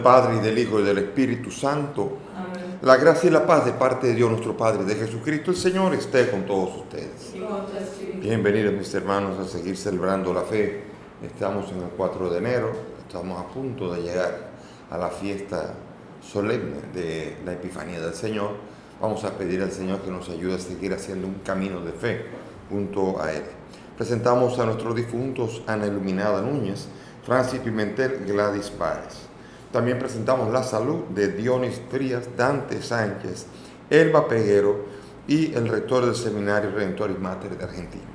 Padre, y del Hijo, y del Espíritu Santo. Amén. La gracia y la paz de parte de Dios nuestro Padre y de Jesucristo el Señor esté con todos ustedes. Y con tu espíritu. Bienvenidos mis hermanos a seguir celebrando la fe. Estamos en el 4 de enero, estamos a punto de llegar a la fiesta solemne de la Epifanía del Señor. Vamos a pedir al Señor que nos ayude a seguir haciendo un camino de fe junto a Él. Presentamos a nuestros difuntos: Ana Iluminada Núñez, Francis Pimentel, Gladys Páez. También presentamos la salud de Dionis Frías, Dante Sánchez, Elba Peguero y el rector del Seminario Redentoris Mater de Argentina.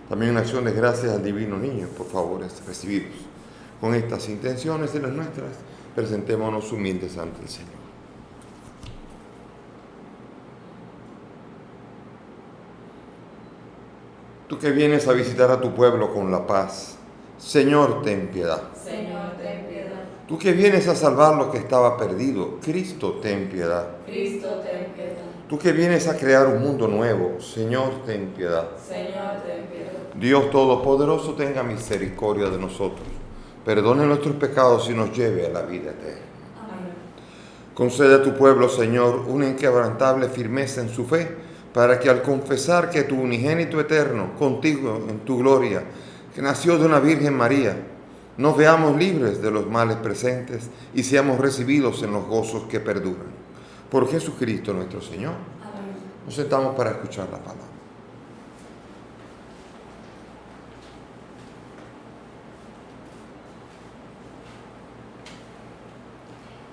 También una acción de gracias al Divino Niño por favores recibidos. Con estas intenciones y las nuestras, presentémonos humildes ante el Señor. Tú que vienes a visitar a tu pueblo con la paz, Señor, ten piedad. Señor, ten piedad. Tú que vienes a salvar lo que estaba perdido, Cristo, ten piedad. Cristo, ten piedad. Tú que vienes a crear un mundo nuevo, Señor, ten piedad. Señor, ten piedad. Dios Todopoderoso, tenga misericordia de nosotros, perdone nuestros pecados y nos lleve a la vida eterna. Amén. Concede a tu pueblo, Señor, una inquebrantable firmeza en su fe, para que al confesar que tu unigénito eterno, contigo en tu gloria, que nació de una Virgen María, nos veamos libres de los males presentes y seamos recibidos en los gozos que perduran. Por Jesucristo nuestro Señor. Amén. Nos sentamos para escuchar la palabra.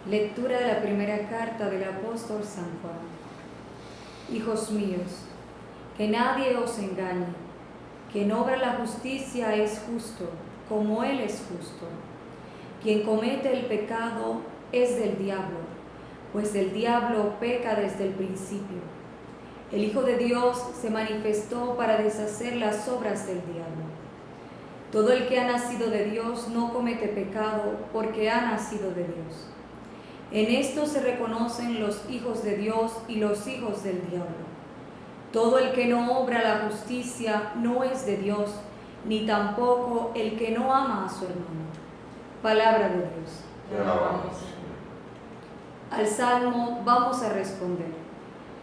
Lectura de la primera carta del apóstol San Juan. Hijos míos, que nadie os engañe, quien obra la justicia es justo, como Él es justo. Quien comete el pecado es del diablo, pues el diablo peca desde el principio. El Hijo de Dios se manifestó para deshacer las obras del diablo. Todo el que ha nacido de Dios no comete pecado, porque ha nacido de Dios. En esto se reconocen los hijos de Dios y los hijos del diablo. Todo el que no obra la justicia no es de Dios, ni tampoco el que no ama a su hermano. Palabra de Dios. Te alabamos. Al Salmo vamos a responder.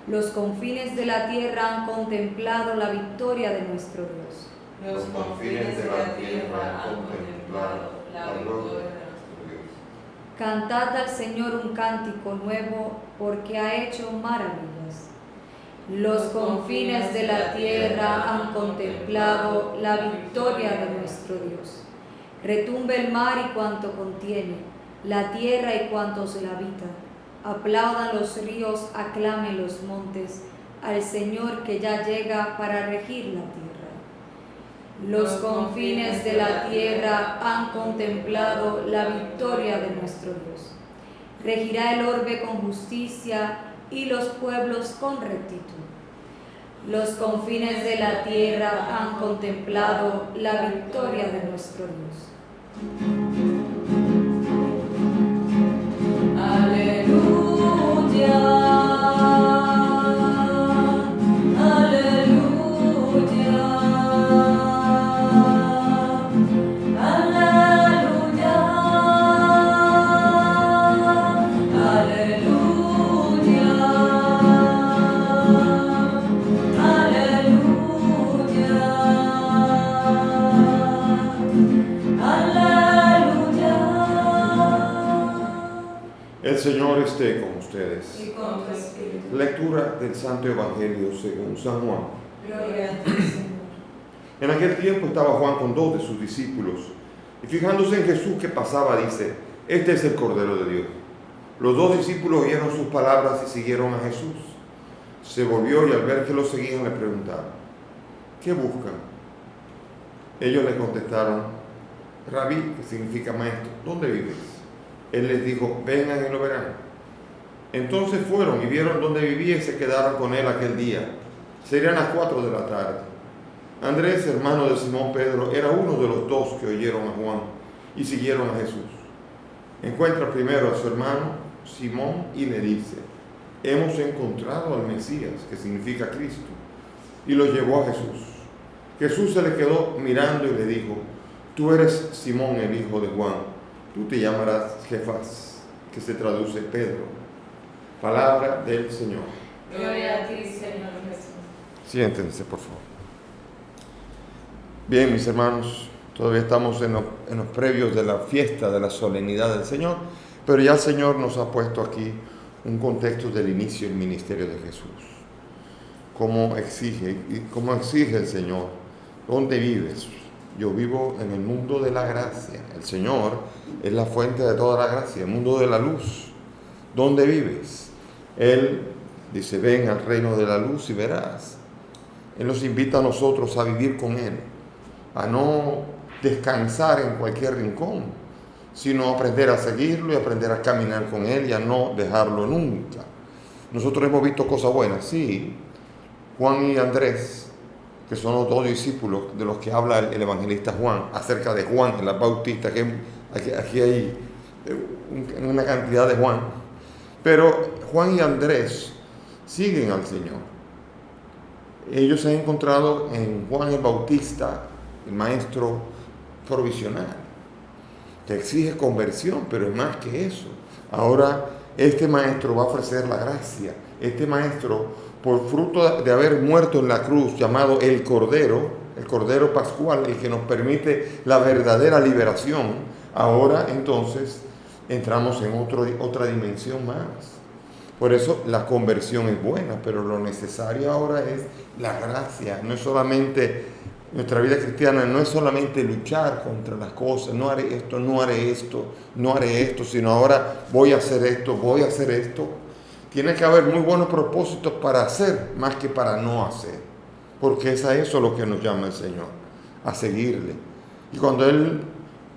Los confines de la tierra han contemplado la victoria de nuestro Dios. Los confines de la tierra han contemplado la victoria de nuestro Dios. Cantad al Señor un cántico nuevo, porque ha hecho maravillas. Los confines de la tierra han contemplado la victoria de nuestro Dios. Retumbe el mar y cuanto contiene, la tierra y cuantos la habitan. Aplaudan los ríos, aclamen los montes, al Señor que ya llega para regir la tierra. Los confines de la tierra han contemplado la victoria de nuestro Dios. Regirá el orbe con justicia y los pueblos con rectitud. Los confines de la tierra han contemplado la victoria de nuestro Dios. Aleluya. El Señor esté con ustedes. Y con tu espíritu. Lectura del Santo Evangelio según San Juan. Gloria a ti, Señor. En aquel tiempo estaba Juan con 2 de sus discípulos, y fijándose en Jesús que pasaba, dice: Este es el Cordero de Dios. Los 2 discípulos oyeron sus palabras y siguieron a Jesús. Se volvió y al ver que lo seguían le preguntaron: ¿qué buscan? Ellos le contestaron: Rabí, que significa maestro, ¿dónde vives? Él les dijo: vengan y lo verán. Entonces fueron y vieron dónde vivía y se quedaron con él aquel día. Serían las 4 de la tarde. Andrés, hermano de Simón Pedro, era uno de los 2 que oyeron a Juan y siguieron a Jesús. Encuentra primero a su hermano Simón y le dice: hemos encontrado al Mesías, que significa Cristo, y lo llevó a Jesús. Jesús se le quedó mirando y le dijo: tú eres Simón, el hijo de Juan, tú te llamarás Cefas, que se traduce Pedro. Palabra del Señor. Gloria a ti, Señor Jesús. Siéntense, por favor. Bien, mis hermanos, todavía estamos en los previos de la fiesta, de la solemnidad del Señor, pero ya el Señor nos ha puesto aquí un contexto del inicio del ministerio de Jesús. ¿Cómo exige el Señor? ¿Dónde vives? Yo vivo en el mundo de la gracia. El Señor es la fuente de toda la gracia, el mundo de la luz. ¿Dónde vives? Él dice, ven al reino de la luz y verás. Él nos invita a nosotros a vivir con Él, a no descansar en cualquier rincón, sino aprender a seguirlo y aprender a caminar con Él y a no dejarlo nunca. Nosotros hemos visto cosas buenas, sí. Juan y Andrés, que son los dos discípulos de los que habla el evangelista Juan, acerca de Juan el Bautista, que aquí hay una cantidad de Juan, pero Juan y Andrés siguen al Señor. Ellos se han encontrado en Juan el Bautista, el maestro provisional, que exige conversión, pero es más que eso. Ahora este maestro va a ofrecer la gracia. Este maestro, por fruto de haber muerto en la cruz, llamado el Cordero Pascual, el que nos permite la verdadera liberación, ahora entonces entramos en otra dimensión más. Por eso la conversión es buena, pero lo necesario ahora es la gracia. No es solamente, nuestra vida cristiana no es solamente luchar contra las cosas, no haré esto, no haré esto, no haré esto, sino ahora voy a hacer esto, voy a hacer esto. Tiene que haber muy buenos propósitos para hacer, más que para no hacer. Porque es a eso lo que nos llama el Señor, a seguirle. Y cuando Él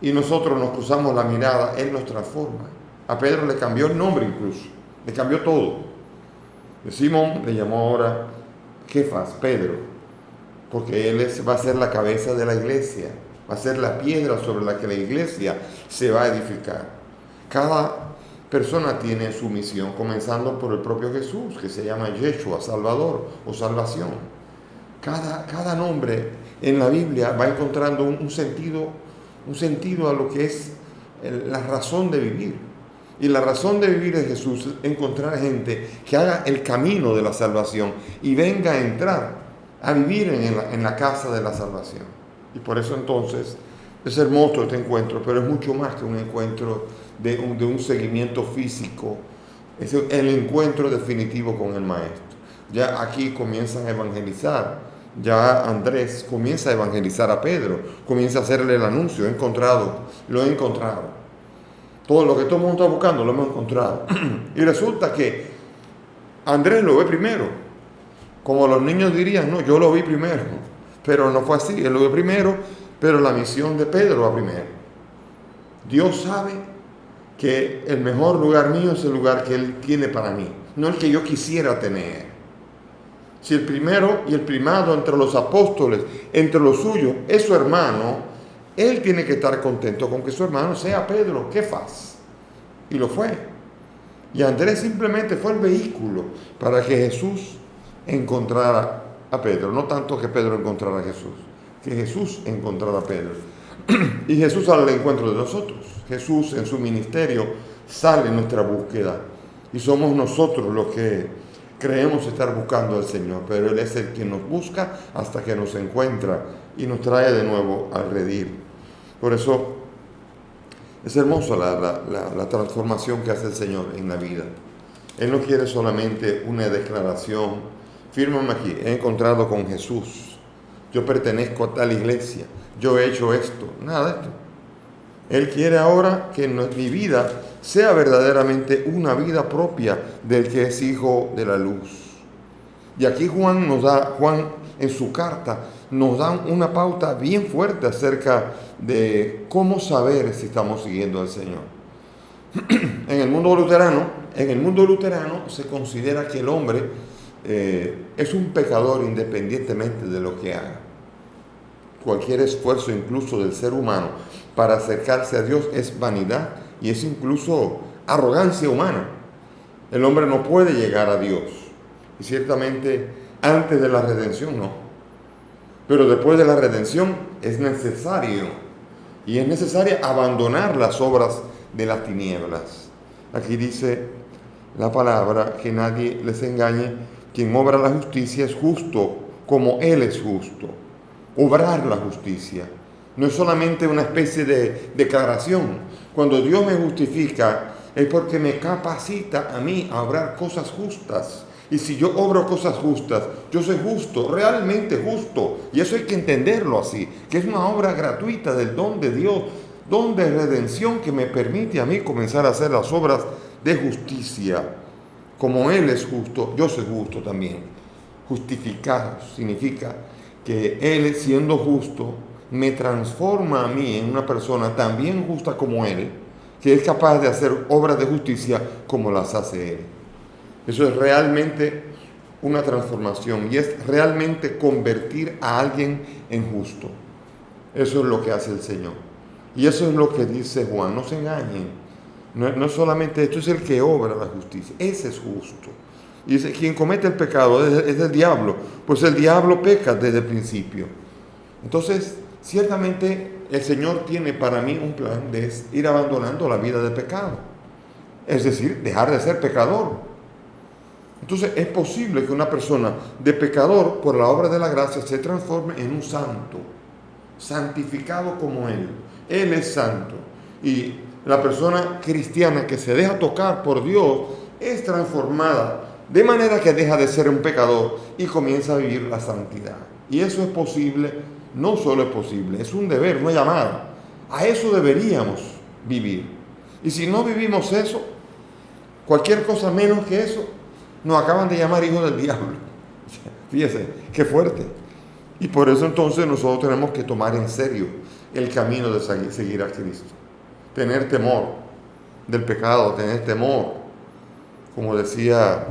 y nosotros nos cruzamos la mirada, Él nos transforma. A Pedro le cambió el nombre incluso, le cambió todo. De Simón le llamó ahora Kefas, Pedro, porque Él va a ser la cabeza de la iglesia, va a ser la piedra sobre la que la iglesia se va a edificar. Cada persona tiene su misión, comenzando por el propio Jesús, que se llama Yeshua, Salvador o Salvación. Cada nombre en la Biblia va encontrando un sentido a lo que es la razón de vivir. Y la razón de vivir de Jesús es encontrar gente que haga el camino de la salvación y venga a entrar a vivir en la casa de la salvación. Y por eso entonces es hermoso este encuentro, pero es mucho más que un encuentro de un seguimiento físico. Es el encuentro definitivo con el Maestro. Ya aquí comienzan a evangelizar. Ya Andrés comienza a evangelizar a Pedro, comienza a hacerle el anuncio: lo he encontrado. Todo lo que todo el mundo está buscando lo hemos encontrado. Y resulta que Andrés lo ve primero. Como los niños dirían, no, yo lo vi primero. Pero no fue así, él lo ve primero, pero la misión de Pedro va primero. Dios sabe que el mejor lugar mío es el lugar que Él tiene para mí, no el que yo quisiera tener. Si el primero y el primado entre los apóstoles, entre los suyos, es su hermano, Él tiene que estar contento con que su hermano sea Pedro, Kefas. Y lo fue. Y Andrés simplemente fue el vehículo para que Jesús encontrara a Pedro. No tanto que Pedro encontrara a Jesús, que Jesús encontrara a Pedro. Y Jesús sale al encuentro de nosotros. Jesús en su ministerio sale en nuestra búsqueda. Y somos nosotros los que creemos estar buscando al Señor. Pero Él es el que nos busca hasta que nos encuentra y nos trae de nuevo al redil. Por eso es hermosa la transformación que hace el Señor en la vida. Él no quiere solamente una declaración: fírmame aquí, he encontrado con Jesús, yo pertenezco a tal iglesia, yo he hecho esto. Nada de esto. Él quiere ahora que mi vida sea verdaderamente una vida propia del que es hijo de la luz. Y aquí Juan en su carta nos da una pauta bien fuerte acerca de cómo saber si estamos siguiendo al Señor. En el mundo luterano se considera que el hombre es un pecador independientemente de lo que haga. Cualquier esfuerzo incluso del ser humano para acercarse a Dios es vanidad y es incluso arrogancia humana. El hombre no puede llegar a Dios. Y ciertamente antes de la redención no. Pero después de la redención es necesario abandonar las obras de las tinieblas Aquí dice la palabra, que nadie les engañe, quien obra la justicia es justo como Él es justo. Obrar la justicia no es solamente una especie de declaración. Cuando Dios me justifica es porque me capacita a mí a obrar cosas justas. Y si yo obro cosas justas, yo soy justo, realmente justo. Y eso hay que entenderlo así, que es una obra gratuita del don de Dios, don de redención que me permite a mí comenzar a hacer las obras de justicia. Como Él es justo, yo soy justo también. Justificado significa que Él, siendo justo, me transforma a mí en una persona también justa como Él, que es capaz de hacer obras de justicia como las hace Él. Eso es realmente una transformación y es realmente convertir a alguien en justo. Eso es lo que hace el Señor. Y eso es lo que dice Juan, no se engañen. No es solamente esto, es el que obra la justicia. Ese es justo. Y dice, quien comete el pecado es el diablo, pues el diablo peca desde el principio. Entonces, ciertamente el Señor tiene para mí un plan de ir abandonando la vida de pecado. Es decir, dejar de ser pecador. Entonces es posible que una persona de pecador, por la obra de la gracia, se transforme en un santo, santificado como Él. Él es santo. Y la persona cristiana que se deja tocar por Dios es transformada, de manera que deja de ser un pecador y comienza a vivir la santidad. Y eso es posible, no solo es posible, es un deber, una llamada. A eso deberíamos vivir. Y si no vivimos eso, cualquier cosa menos que eso, nos acaban de llamar hijos del diablo. Fíjese, qué fuerte. Y por eso entonces nosotros tenemos que tomar en serio el camino de seguir a Cristo. Tener temor del pecado, tener temor, como decía,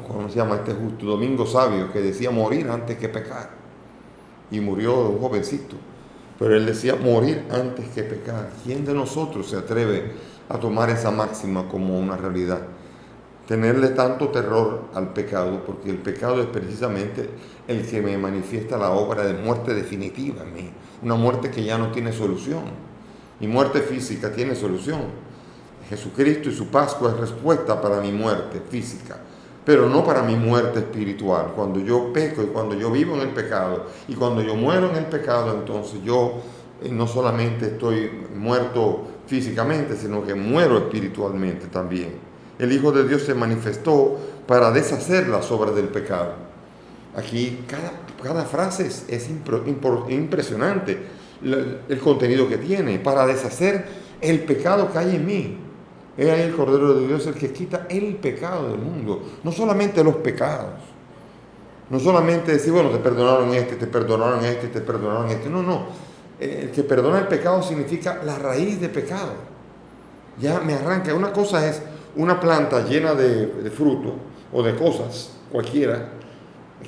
¿cómo se llama este justo? Domingo Sabio, que decía morir antes que pecar. Y murió un jovencito. Pero él decía morir antes que pecar. ¿Quién de nosotros se atreve a tomar esa máxima como una realidad? Tenerle tanto terror al pecado, porque el pecado es precisamente el que me manifiesta la obra de muerte definitiva en mí, una muerte que ya no tiene solución. Mi muerte física tiene solución. Jesucristo y su Pascua es respuesta para mi muerte física, pero no para mi muerte espiritual. Cuando yo peco y cuando yo vivo en el pecado y cuando yo muero en el pecado, entonces yo no solamente estoy muerto físicamente, sino que muero espiritualmente también. El Hijo de Dios se manifestó para deshacer las obras del pecado. Aquí cada frase es impresionante el contenido que tiene, para deshacer el pecado que hay en mí. Es ahí el Cordero de Dios el que quita el pecado del mundo, no solamente los pecados. No solamente decir, bueno, te perdonaron este, te perdonaron este, te perdonaron este. No. El que perdona el pecado significa la raíz de pecado. Ya me arranca. Una cosa es una planta llena de fruto o de cosas, cualquiera,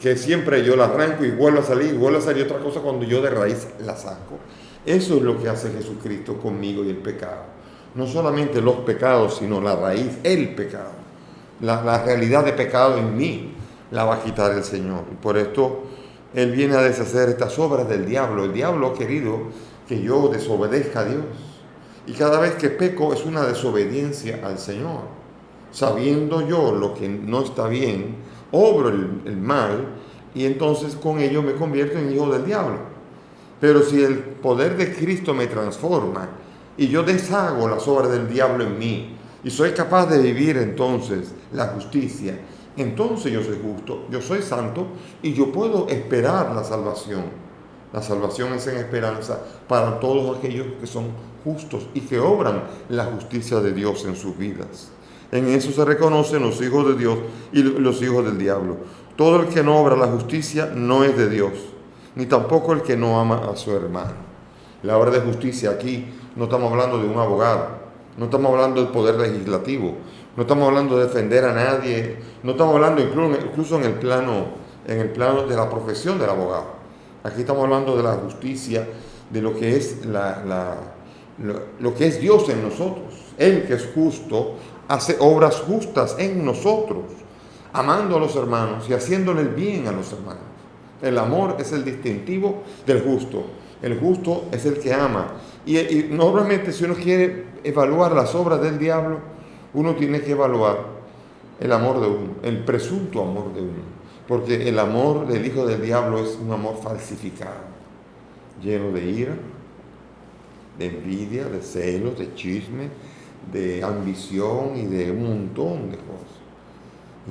que siempre yo la arranco y vuelve a salir otra cosa cuando yo de raíz la saco. Eso es lo que hace Jesucristo conmigo y el pecado. No solamente los pecados, sino la raíz, el pecado. La realidad de pecado en mí la va a quitar el Señor. Y por esto Él viene a deshacer estas obras del diablo. El diablo ha querido que yo desobedezca a Dios. Y cada vez que peco es una desobediencia al Señor. Sabiendo yo lo que no está bien, obro el mal y entonces con ello me convierto en hijo del diablo. Pero si el poder de Cristo me transforma y yo deshago las obras del diablo en mí y soy capaz de vivir entonces la justicia, entonces yo soy justo, yo soy santo y yo puedo esperar la salvación. La salvación es en esperanza para todos aquellos que son justos y que obran la justicia de Dios en sus vidas. En eso se reconocen los hijos de Dios y los hijos del diablo. Todo el que no obra la justicia no es de Dios, ni tampoco el que no ama a su hermano. La obra de justicia aquí no estamos hablando de un abogado, no estamos hablando del poder legislativo, no estamos hablando de defender a nadie, no estamos hablando incluso en el plano de la profesión del abogado. Aquí estamos hablando de la justicia, de lo que es lo que es Dios en nosotros. Él que es justo hace obras justas en nosotros, amando a los hermanos y haciéndole el bien a los hermanos. El amor es el distintivo del justo. El justo es el que ama. Y normalmente si uno quiere evaluar las obras del diablo, uno tiene que evaluar el amor de uno, el presunto amor de uno. Porque el amor del hijo del diablo es un amor falsificado, lleno de ira, de envidia, de celos, de chisme, de ambición y de un montón de cosas.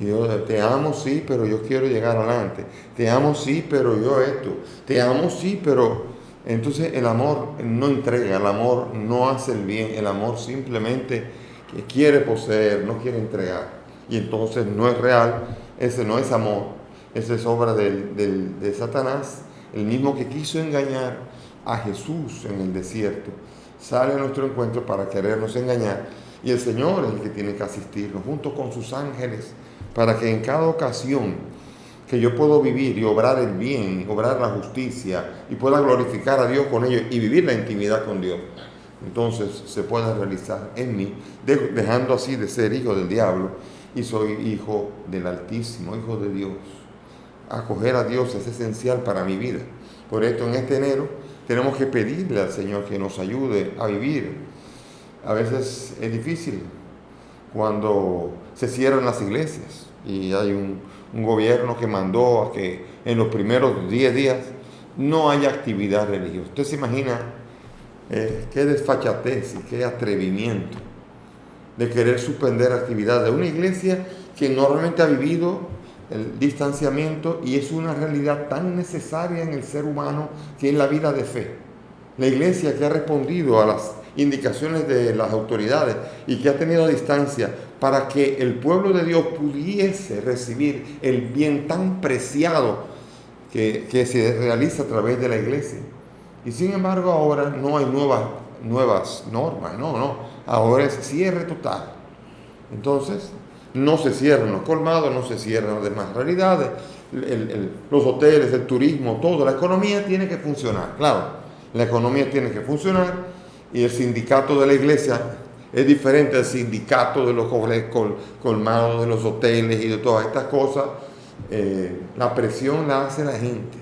Y Dios, te amo sí, pero yo quiero llegar adelante. Te amo sí, pero yo esto. Te amo sí, pero... Entonces el amor no entrega, el amor no hace el bien, el amor simplemente quiere poseer, no quiere entregar. Y entonces no es real, ese no es amor, esa es obra de Satanás, el mismo que quiso engañar a Jesús en el desierto. Sale a nuestro encuentro para querernos engañar y el Señor es el que tiene que asistirnos junto con sus ángeles para que en cada ocasión que yo puedo vivir y obrar el bien, obrar la justicia y pueda glorificar a Dios con ello y vivir la intimidad con Dios, entonces se pueda realizar en mí, dejando así de ser hijo del diablo y soy hijo del Altísimo, hijo de Dios. Acoger a Dios es esencial para mi vida. Por esto en este enero tenemos que pedirle al Señor que nos ayude a vivir. A veces es difícil cuando se cierran las iglesias y hay un gobierno que mandó a que en los primeros 10 días no haya actividad religiosa. Usted se imagina qué desfachatez y qué atrevimiento de querer suspender actividad de una iglesia que normalmente ha vivido el distanciamiento y es una realidad tan necesaria en el ser humano que es la vida de fe. La iglesia que ha respondido a las indicaciones de las autoridades y que ha tenido distancia para que el pueblo de Dios pudiese recibir el bien tan preciado que se realiza a través de la iglesia. Y sin embargo ahora no hay nuevas normas, no, ahora es cierre total. Entonces no se cierran los colmados, no se cierran las demás realidades, los hoteles, el turismo, todo, la economía tiene que funcionar, claro, la economía tiene que funcionar. Y el sindicato de la iglesia es diferente al sindicato de los colmados, de los hoteles y de todas estas cosas. La presión la hace la gente.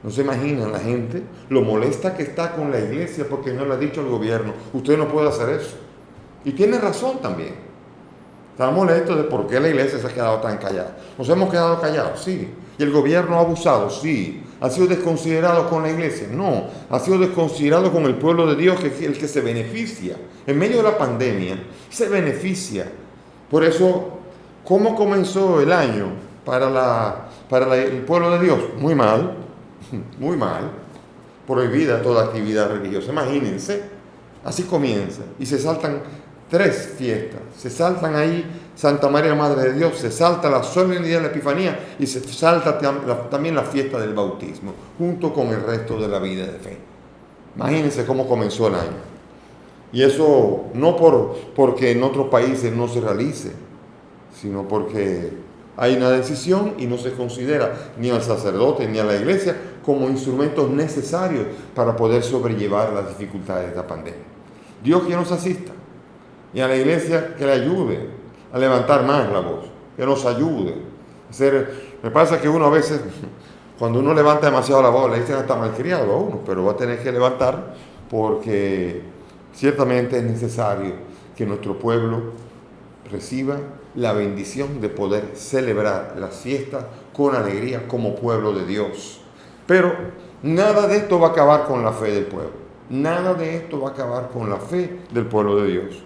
No se imaginan la gente lo molesta que está con la iglesia porque no le ha dicho al gobierno, usted no puede hacer eso. Y tiene razón también. Está molesto de por qué la iglesia se ha quedado tan callada. Nos hemos quedado callados, sí. Y el gobierno ha abusado, sí. ¿Ha sido desconsiderado con la iglesia? No. Ha sido desconsiderado con el pueblo de Dios, que es el que se beneficia. En medio de la pandemia, se beneficia. Por eso, ¿cómo comenzó el año para el pueblo de Dios? Muy mal, muy mal. Prohibida toda actividad religiosa. Imagínense, así comienza. Y se saltan 3 fiestas. Se saltan ahí Santa María Madre de Dios, se salta la solemnidad de la Epifanía y se salta también la fiesta del bautismo, junto con el resto de la vida de fe. Imagínense cómo comenzó el año. Y eso no porque en otros países no se realice, sino porque hay una decisión y no se considera ni al sacerdote ni a la iglesia como instrumentos necesarios para poder sobrellevar las dificultades de esta pandemia. Dios que nos asista y a la iglesia que le ayude a levantar más la voz, que nos ayude. Me pasa que uno a veces, cuando uno levanta demasiado la voz, le dicen hasta malcriado a uno, pero va a tener que levantar porque ciertamente es necesario que nuestro pueblo reciba la bendición de poder celebrar las fiestas con alegría como pueblo de Dios. Pero nada de esto va a acabar con la fe del pueblo. Nada de esto va a acabar con la fe del pueblo de Dios.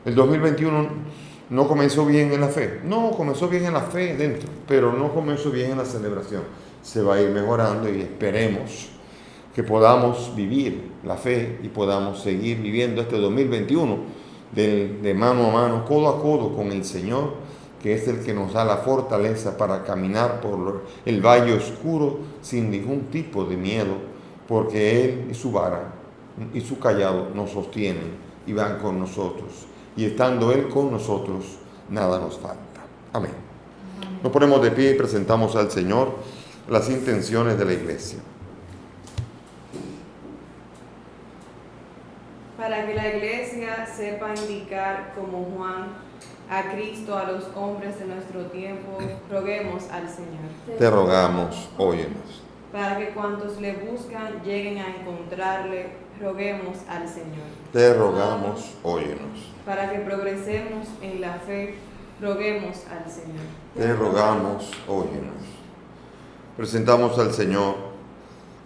El 2021 no comenzó bien en la fe. No, comenzó bien en la fe dentro, pero no comenzó bien en la celebración. Se va a ir mejorando y esperemos que podamos vivir la fe y podamos seguir viviendo este 2021 de mano a mano, codo a codo con el Señor, que es el que nos da la fortaleza para caminar por el valle oscuro sin ningún tipo de miedo, porque Él y su vara y su callado nos sostienen y van con nosotros. Y estando Él con nosotros, nada nos falta. Amén. Nos ponemos de pie y presentamos al Señor las intenciones de la iglesia. Para que la iglesia sepa indicar como Juan a Cristo a los hombres de nuestro tiempo, roguemos al Señor. Te rogamos, óyenos. para que cuantos le buscan lleguen a encontrarle. Roguemos al Señor. Te rogamos, óyenos. Para que progresemos en la fe, roguemos al Señor. Te rogamos, óyenos. Presentamos al Señor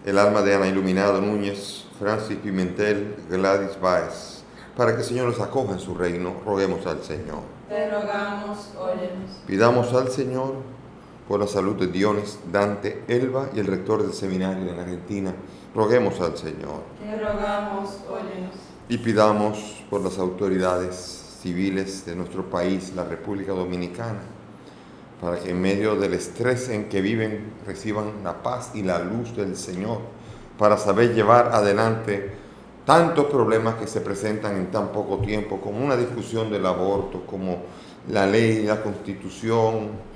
el alma de Ana Iluminado Núñez, Francis Pimentel, Gladys Báez, para que el Señor los acoja en su reino. Roguemos al Señor. Te rogamos, óyenos. Pidamos al Señor por la salud de Dionis, Dante, Elba y el rector del seminario en Argentina. Roguemos al Señor. Te rogamos, óyenos. Y pidamos por las autoridades civiles de nuestro país, la República Dominicana, para que en medio del estrés en que viven reciban la paz y la luz del Señor, para saber llevar adelante tantos problemas que se presentan en tan poco tiempo, como una discusión del aborto, como la ley, la constitución,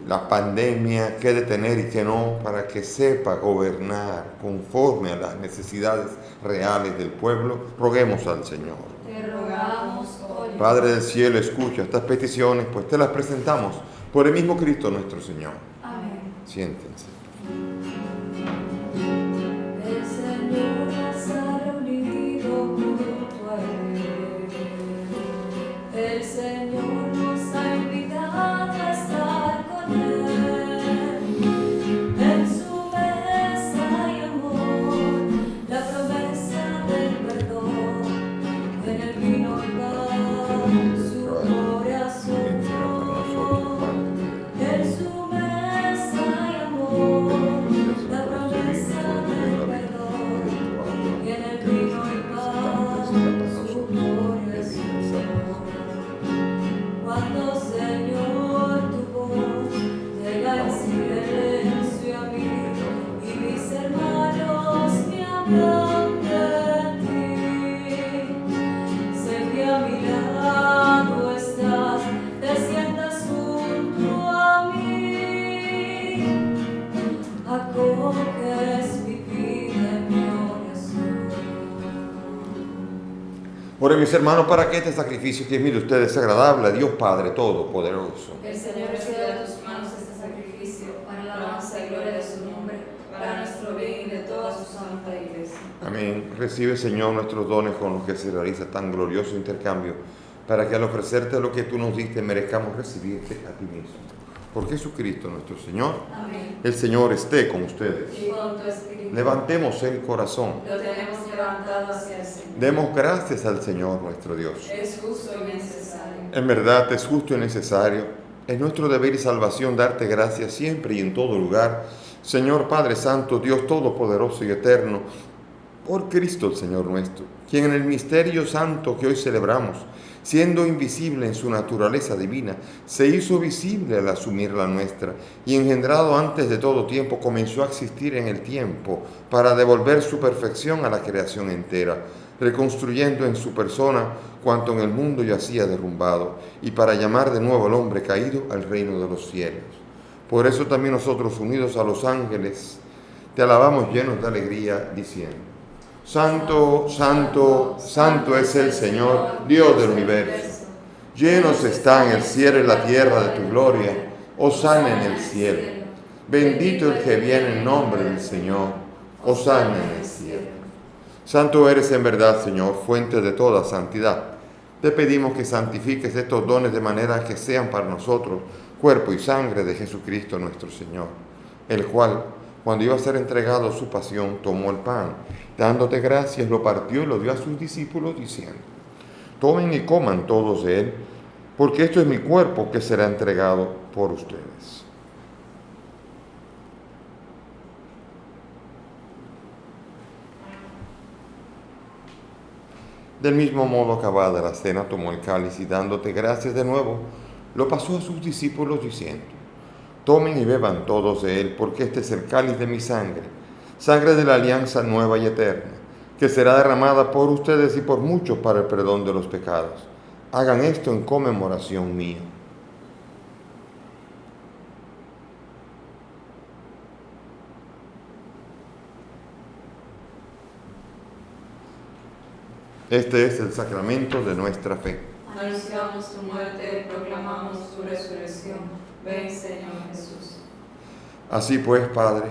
la pandemia, qué detener y qué no, para que sepa gobernar conforme a las necesidades reales del pueblo. Roguemos al Señor. Te rogamos, óyenos. Padre del cielo, escucha estas peticiones, pues te las presentamos por el mismo Cristo nuestro Señor. Amén. Siéntense. El Señor nos ha reunido junto a Él. El Señor nos ha invitado a estar con Él. En su mesa hay amor, la promesa del perdón. En el vino y pan, su corazón. En su mesa hay amor, la promesa del perdón. Y en el vino y pan, su corazón. Cuando, Señor, tu voz llega en silencio a mí y mis hermanos me hablan de ti, sé que a mi lado estás, te sientas junto a mí, acoges mi vida en mi oración. Oren, mis hermanos, para que este sacrificio que es mío de ustedes sea agradable a Dios Padre Todopoderoso. El Señor reciba de tus manos este sacrificio para la alabanza y gloria de su nombre, para nuestro bien y de toda su santa iglesia. Amén. Recibe, Señor, nuestros dones con los que se realiza tan glorioso intercambio, para que al ofrecerte lo que tú nos diste merezcamos recibirte a ti mismo. Por Jesucristo nuestro Señor. Amén. El Señor esté con ustedes. Y con tu espíritu. Levantemos el corazón. Lo tenemos levantado hacia el Señor. Demos gracias al Señor nuestro Dios. Es justo y necesario. En verdad es justo y necesario. Es nuestro deber y salvación darte gracias siempre y en todo lugar. Señor Padre Santo, Dios Todopoderoso y Eterno, por Cristo el Señor nuestro, quien en el misterio santo que hoy celebramos, siendo invisible en su naturaleza divina, se hizo visible al asumir la nuestra, y engendrado antes de todo tiempo, comenzó a existir en el tiempo para devolver su perfección a la creación entera, reconstruyendo en su persona cuanto en el mundo yacía derrumbado, y para llamar de nuevo al hombre caído al reino de los cielos. Por eso también nosotros, unidos a los ángeles, te alabamos llenos de alegría, diciendo: Santo, santo, santo es el Señor, Dios del universo. Llenos están el cielo y la tierra de tu gloria. Hosana en el cielo. Bendito el que viene en nombre del Señor. Hosana en el cielo. Santo eres en verdad, Señor, fuente de toda santidad. Te pedimos que santifiques estos dones de manera que sean para nosotros cuerpo y sangre de Jesucristo nuestro Señor, el cual, cuando iba a ser entregado a su pasión, tomó el pan, dándote gracias, lo partió y lo dio a sus discípulos, diciendo: Tomen y coman todos de él, porque esto es mi cuerpo que será entregado por ustedes. Del mismo modo, acabada la cena, tomó el cáliz y dándote gracias de nuevo, lo pasó a sus discípulos, diciendo: Tomen y beban todos de él, porque este es el cáliz de mi sangre, sangre de la alianza nueva y eterna, que será derramada por ustedes y por muchos para el perdón de los pecados. Hagan esto en conmemoración mía. Este es el sacramento de nuestra fe. Anunciamos tu muerte, proclamamos tu resurrección. Ven, Señor Jesús. Así pues, Padre,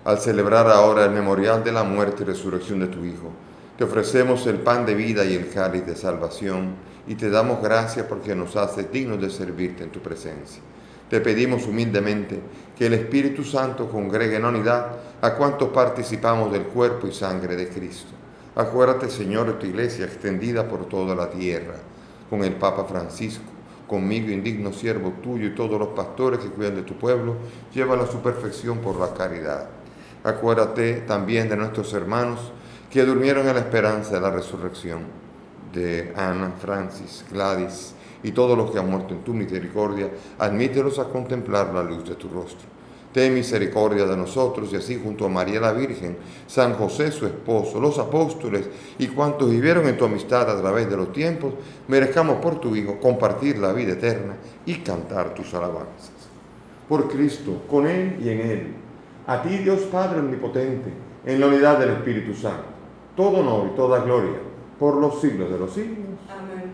al celebrar ahora el memorial de la muerte y resurrección de tu Hijo, te ofrecemos el pan de vida y el cáliz de salvación, y te damos gracias porque nos haces dignos de servirte en tu presencia. Te pedimos humildemente que el Espíritu Santo congregue en unidad a cuantos participamos del cuerpo y sangre de Cristo. Acuérdate, Señor, de tu iglesia extendida por toda la tierra, con el Papa Francisco, conmigo, indigno siervo tuyo, y todos los pastores que cuidan de tu pueblo, llévala a su perfección por la caridad. Acuérdate también de nuestros hermanos que durmieron en la esperanza de la resurrección, de Ana, Francis, Gladys y todos los que han muerto en tu misericordia. Admítelos a contemplar la luz de tu rostro. Ten misericordia de nosotros, y así junto a María la Virgen, San José su esposo, los apóstoles y cuantos vivieron en tu amistad a través de los tiempos, merezcamos por tu Hijo compartir la vida eterna y cantar tus alabanzas. Por Cristo, con Él y en Él, a ti, Dios Padre omnipotente, en la unidad del Espíritu Santo, todo honor y toda gloria por los siglos de los siglos. Amén.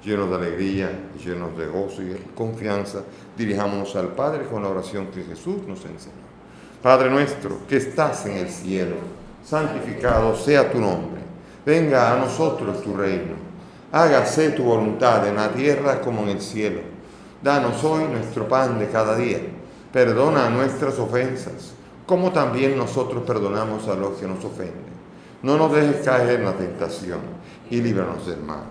Llenos de alegría, llenos de gozo y de confianza, dirijámonos al Padre con la oración que Jesús nos enseñó. Padre nuestro, que estás en el cielo, santificado sea tu nombre. Venga a nosotros tu reino. Hágase tu voluntad en la tierra como en el cielo. Danos hoy nuestro pan de cada día. Perdona nuestras ofensas, como también nosotros perdonamos a los que nos ofenden. No nos dejes caer en la tentación y líbranos del mal.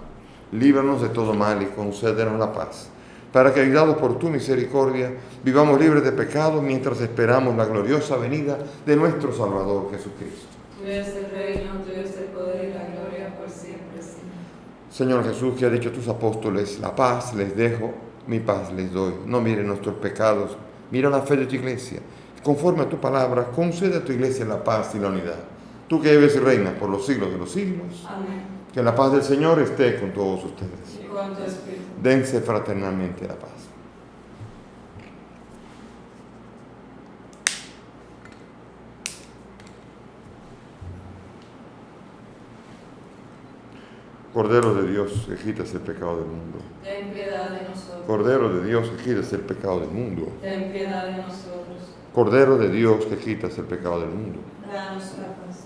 Líbranos de todo mal y concédenos la paz, para que, ayudados por tu misericordia, vivamos libres de pecado mientras esperamos la gloriosa venida de nuestro Salvador Jesucristo. Tuyo es el reino, tuyo es el poder y la gloria por siempre, Señor. Señor Jesús, que ha dicho a tus apóstoles, la paz les dejo, mi paz les doy. No miren nuestros pecados, mira la fe de tu iglesia. Conforme a tu palabra, concede a tu iglesia la paz y la unidad. Tú que vives y reinas por los siglos de los siglos. Amén. Que la paz del Señor esté con todos ustedes. Y con tu espíritu. Dense fraternalmente la paz. Cordero de Dios, que quitas el pecado del mundo. Ten piedad de nosotros. Cordero de Dios, que quitas el pecado del mundo. Ten piedad de nosotros. Cordero de Dios, que quitas el pecado del mundo. Danos la paz.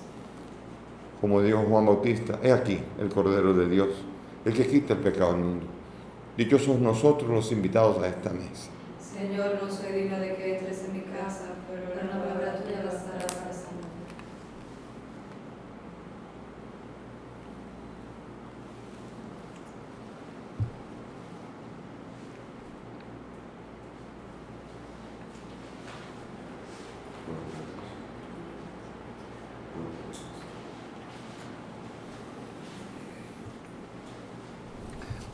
Como dijo Juan Bautista, he aquí el Cordero de Dios, el que quita el pecado del mundo. Dichosos nosotros los invitados a esta mesa. Señor, no soy digno de que entres en mi casa, pero la palabra tuya bastará para sanar.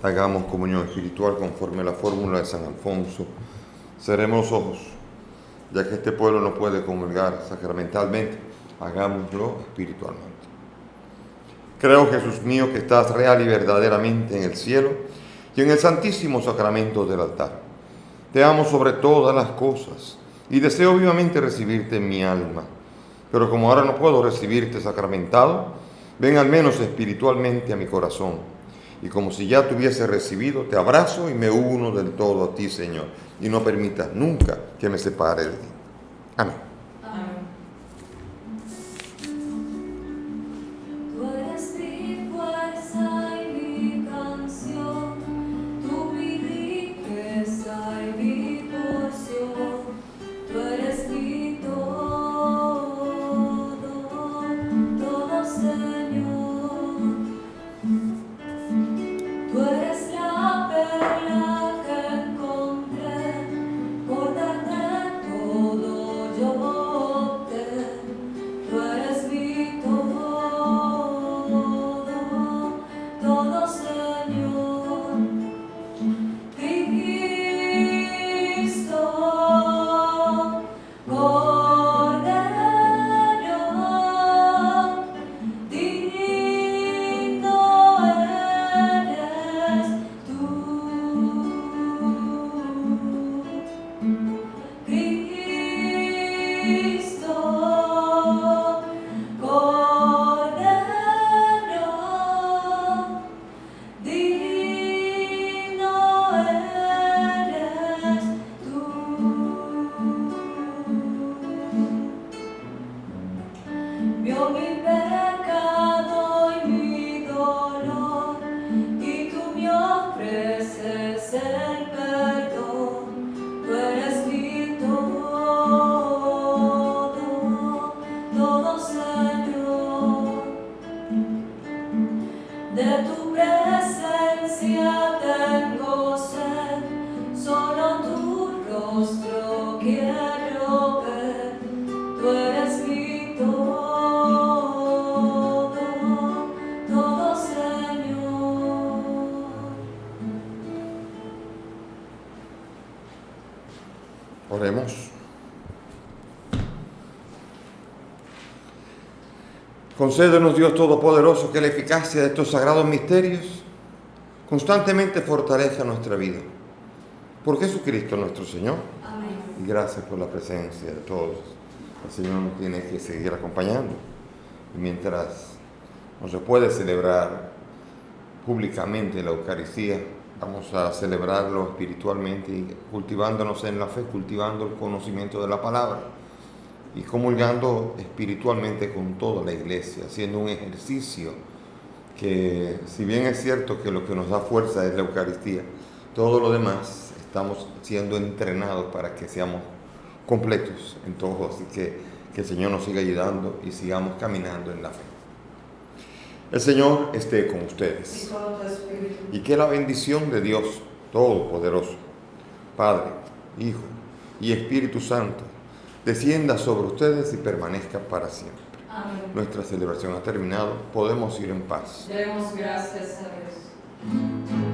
Hagamos comunión espiritual conforme a la fórmula de San Alfonso. Cerremos los ojos, ya que este pueblo no puede comulgar sacramentalmente, hagámoslo espiritualmente. Creo, Jesús mío, que estás real y verdaderamente en el cielo y en el santísimo sacramento del altar. Te amo sobre todas las cosas y deseo vivamente recibirte en mi alma. Pero como ahora no puedo recibirte sacramentado, ven al menos espiritualmente a mi corazón. Y como si ya te hubiese recibido, te abrazo y me uno del todo a ti, Señor. Y no permitas nunca que me separe de ti. Amén. Amén. Tú eres mi fuerza y mi canción, tú mi riqueza y mi porción, tú eres mi todo, todo Señor. Tú eres la perla que encontré, por darte todo yo Oremos. Concédenos, Dios Todopoderoso, que la eficacia de estos sagrados misterios constantemente fortalezca nuestra vida. Por Jesucristo nuestro Señor. Amén. Y gracias por la presencia de todos. El Señor nos tiene que seguir acompañando. Y mientras no se puede celebrar públicamente la Eucaristía, vamos a celebrarlo espiritualmente y cultivándonos en la fe, cultivando el conocimiento de la palabra y comulgando espiritualmente con toda la iglesia, haciendo un ejercicio que, si bien es cierto que lo que nos da fuerza es la Eucaristía, todo lo demás estamos siendo entrenados para que seamos completos en todo, así que el Señor nos siga ayudando y sigamos caminando en la fe. El Señor esté con ustedes. Y con tu espíritu. Y que la bendición de Dios Todopoderoso, Padre, Hijo y Espíritu Santo, descienda sobre ustedes y permanezca para siempre. Amén. Nuestra celebración ha terminado. Podemos ir en paz. Demos gracias a Dios.